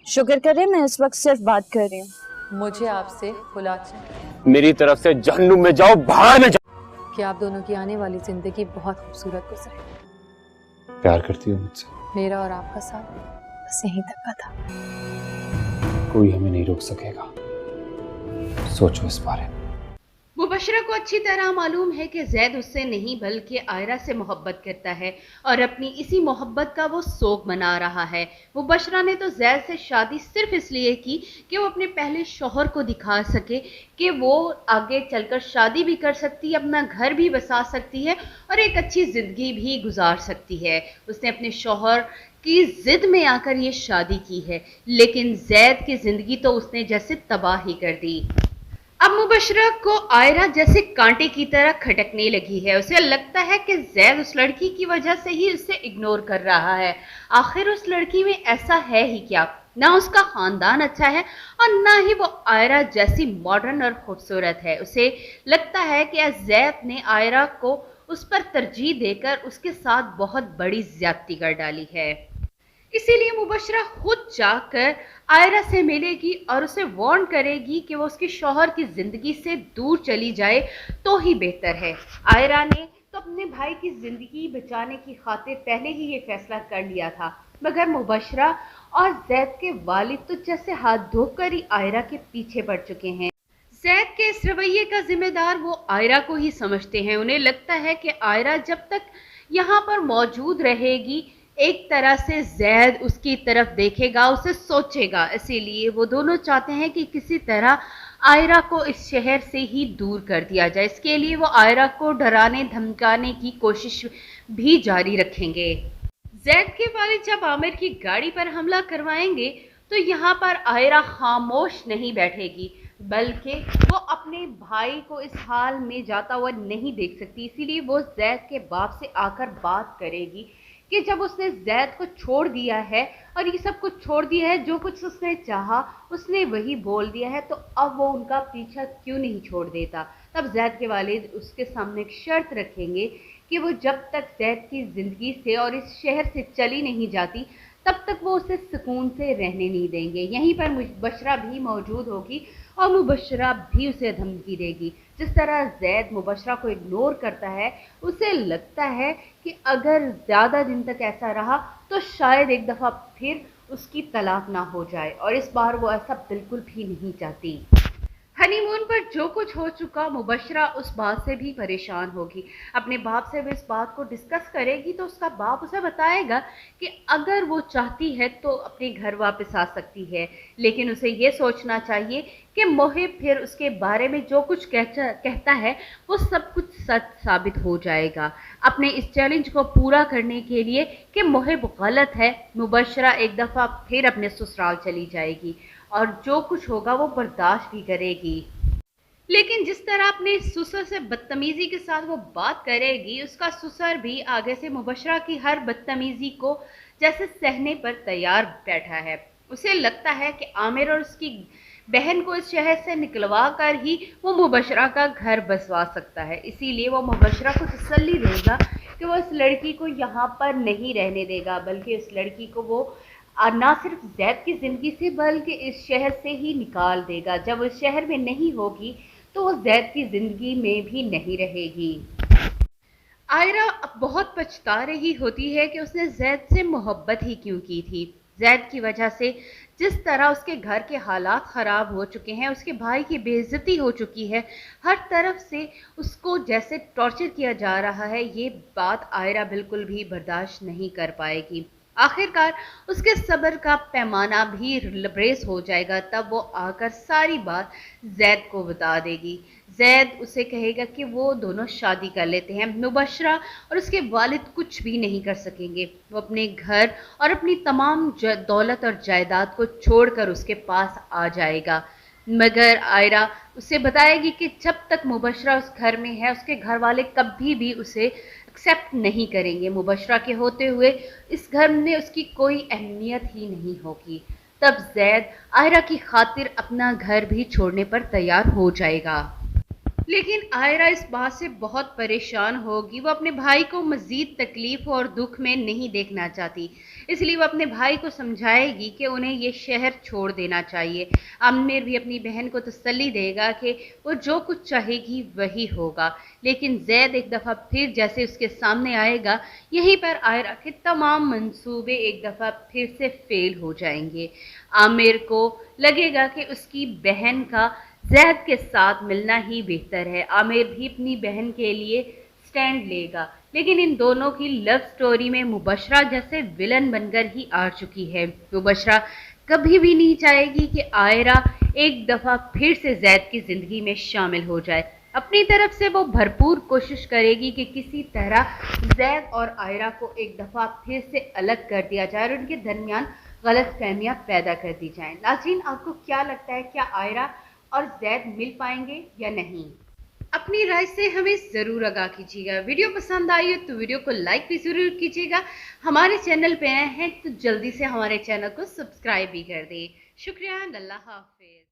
शुक्र करें मैं इस वक्त सिर्फ बात कर रही हूँ। मुझे आपसे खुला चाहिए मेरी तरफ से जहन्नुम में जाओ, बाहर में जाओ। कि आप दोनों की आने वाली जिंदगी बहुत खूबसूरत गुजरे। प्यार करती हो मुझसे? मेरा और आपका साथ बस यहीं तक का था। कोई हमें नहीं रोक सकेगा। सोचो इस बारे में। मुबशरा को अच्छी तरह मालूम है कि जैद उससे नहीं बल्कि आयरा से मोहब्बत करता है और अपनी इसी मोहब्बत का वो शौक मना रहा है। मुबशरा ने तो जैद से शादी सिर्फ इसलिए की कि वो अपने पहले शौहर को दिखा सके कि वो आगे चलकर शादी भी कर सकती है, अपना घर भी बसा सकती है और एक अच्छी ज़िंदगी भी गुजार सकती है। उसने अपने शौहर की ज़िद में आकर ये शादी की है, लेकिन जैद की ज़िंदगी तो उसने जैसे तबाह ही कर दी। अब मुबशरा को आयरा जैसे कांटे की तरह खटकने लगी है। उसे लगता है कि जैद उस लड़की की वजह से ही उसे इग्नोर कर रहा है। आखिर उस लड़की में ऐसा है ही क्या? ना उसका खानदान अच्छा है और ना ही वो आयरा जैसी मॉडर्न और खूबसूरत है। उसे लगता है कि जैद ने आयरा को उस पर तरजीह देकर उसके साथ बहुत बड़ी ज्यादती कर डाली है। इसीलिए मुबशरा खुद जाकर आयरा से मिलेगी और उसे वार्न करेगी कि वो उसके शौहर की जिंदगी से दूर चली जाए तो ही बेहतर है। आयरा ने तो अपने भाई की जिंदगी बचाने की खातिर पहले ही ये फैसला कर लिया था, मगर मुबशरा और जैद के वालिद तो जैसे हाथ धोकर ही आयरा के पीछे पड़ चुके हैं। जैद के इस रवैये का जिम्मेदार वो आयरा को ही समझते हैं। उन्हें लगता है कि आयरा जब तक यहाँ पर मौजूद रहेगी एक तरह से जैद उसकी तरफ देखेगा, उसे सोचेगा। इसीलिए वो दोनों चाहते हैं कि किसी तरह आयरा को इस शहर से ही दूर कर दिया जाए। इसके लिए वो आयरा को डराने धमकाने की कोशिश भी जारी रखेंगे। जैद के वालिद जब आमिर की गाड़ी पर हमला करवाएंगे तो यहाँ पर आयरा खामोश नहीं बैठेगी, बल्कि वो अपने भाई को इस हाल में जाता हुआ नहीं देख सकती। इसीलिए वो जैद के बाप से आकर बात करेगी कि जब उसने जैद को छोड़ दिया है और ये सब कुछ छोड़ दिया है, जो कुछ उसने चाहा उसने वही बोल दिया है, तो अब वो उनका पीछा क्यों नहीं छोड़ देता। तब जैद के वालिद उसके सामने एक शर्त रखेंगे कि वो जब तक जैद की ज़िंदगी से और इस शहर से चली नहीं जाती तब तक वो उसे सुकून से रहने नहीं देंगे। यहीं पर मुबशरा भी मौजूद होगी और मुबशरा भी उसे धमकी देगी। जिस तरह जैद मुबशरा को इग्नोर करता है, उसे लगता है कि अगर ज़्यादा दिन तक ऐसा रहा तो शायद एक दफ़ा फिर उसकी तलाक ना हो जाए, और इस बार वो ऐसा बिल्कुल भी नहीं चाहती। हनीमून पर जो कुछ हो चुका, मुबशरा उस बात से भी परेशान होगी। अपने बाप से भी इस बात को डिस्कस करेगी तो उसका बाप उसे बताएगा कि अगर वो चाहती है तो अपने घर वापस आ सकती है, लेकिन उसे ये सोचना चाहिए कि मोहिब फिर उसके बारे में जो कुछ कहता है वो सब कुछ सच साबित हो जाएगा। अपने इस चैलेंज को पूरा करने के लिए कि मोहिब गलत है, मुबशरा एक दफ़ा फिर अपने ससुराल चली जाएगी और जो कुछ होगा वो बर्दाश्त भी करेगी। लेकिन जिस तरह अपने ससुर से बदतमीजी के साथ वो बात करेगी, उसका ससुर भी आगे से मुबशरा की हर बदतमीजी को जैसे सहने पर तैयार बैठा है। उसे लगता है कि आमिर और उसकी बहन को इस शहर से निकलवा कर ही वो मुबशरा का घर बसवा सकता है। इसीलिए वो मुबशरा को तसल्ली देगा कि वो इस लड़की को यहाँ पर नहीं रहने देगा, बल्कि इस लड़की को वो ना सिर्फ जैद की ज़िंदगी से बल्कि इस शहर से ही निकाल देगा। जब उस शहर में नहीं होगी तो वो जैद की ज़िंदगी में भी नहीं रहेगी। आयरा अब बहुत पछता रही होती है कि उसने जैद से मोहब्बत ही क्यों की थी। जैद की वजह से जिस तरह उसके घर के हालात ख़राब हो चुके हैं, उसके भाई की बेइज्जती हो चुकी है, हर तरफ से उसको जैसे टॉर्चर किया जा रहा है, ये बात आयरा बिल्कुल भी बर्दाश्त नहीं कर पाएगी। आखिरकार उसके सब्र का पैमाना भी लबरेज हो जाएगा। तब वो आकर सारी बात जैद को बता देगी। जैद उसे कहेगा कि वो दोनों शादी कर लेते हैं। मुबशरा और उसके वालिद कुछ भी नहीं कर सकेंगे। वो अपने घर और अपनी तमाम दौलत और जायदाद को छोड़कर उसके पास आ जाएगा, मगर आयरा उसे बताएगी कि जब तक मुबशरा उस घर में है उसके घर वाले कभी भी उसे एक्सेप्ट नहीं करेंगे। मुबशरा के होते हुए इस घर में उसकी कोई अहमियत ही नहीं होगी। तब जैद आयरा की खातिर अपना घर भी छोड़ने पर तैयार हो जाएगा। लेकिन आयरा इस बात से बहुत परेशान होगी। वो अपने भाई को मजीद तकलीफ और दुख में नहीं देखना चाहती, इसलिए वो अपने भाई को समझाएगी कि उन्हें ये शहर छोड़ देना चाहिए। आमिर भी अपनी बहन को तसल्ली देगा कि वो जो कुछ चाहेगी वही होगा। लेकिन जैद एक दफ़ा फिर जैसे उसके सामने आएगा, यहीं पर आयरा के तमाम मंसूबे एक दफ़ा फिर से फेल हो जाएंगे। आमिर को लगेगा कि उसकी बहन का जैद के साथ मिलना ही बेहतर है। आमिर भी अपनी बहन के लिए स्टैंड लेगा, लेकिन इन दोनों की लव स्टोरी में मुबशरा जैसे विलन बनकर ही आ चुकी है। मुबशरा कभी भी नहीं चाहेगी कि आयरा एक दफ़ा फिर से जैद की ज़िंदगी में शामिल हो जाए। अपनी तरफ से वो भरपूर कोशिश करेगी कि किसी तरह जैद और आयरा को एक दफ़ा फिर से अलग कर दिया जाए और उनके दरमियान गलत फहमियाँ पैदा कर दी जाएं। नाज़रीन, आपको क्या लगता है, क्या आयरा और जैद मिल पाएंगे या नहीं? अपनी राय से हमें ज़रूर आगाह कीजिएगा। वीडियो पसंद आई हो तो वीडियो को लाइक भी ज़रूर कीजिएगा। हमारे चैनल पे आए हैं तो जल्दी से हमारे चैनल को सब्सक्राइब भी कर दें। शुक्रिया। अल्लाह हाफिज़।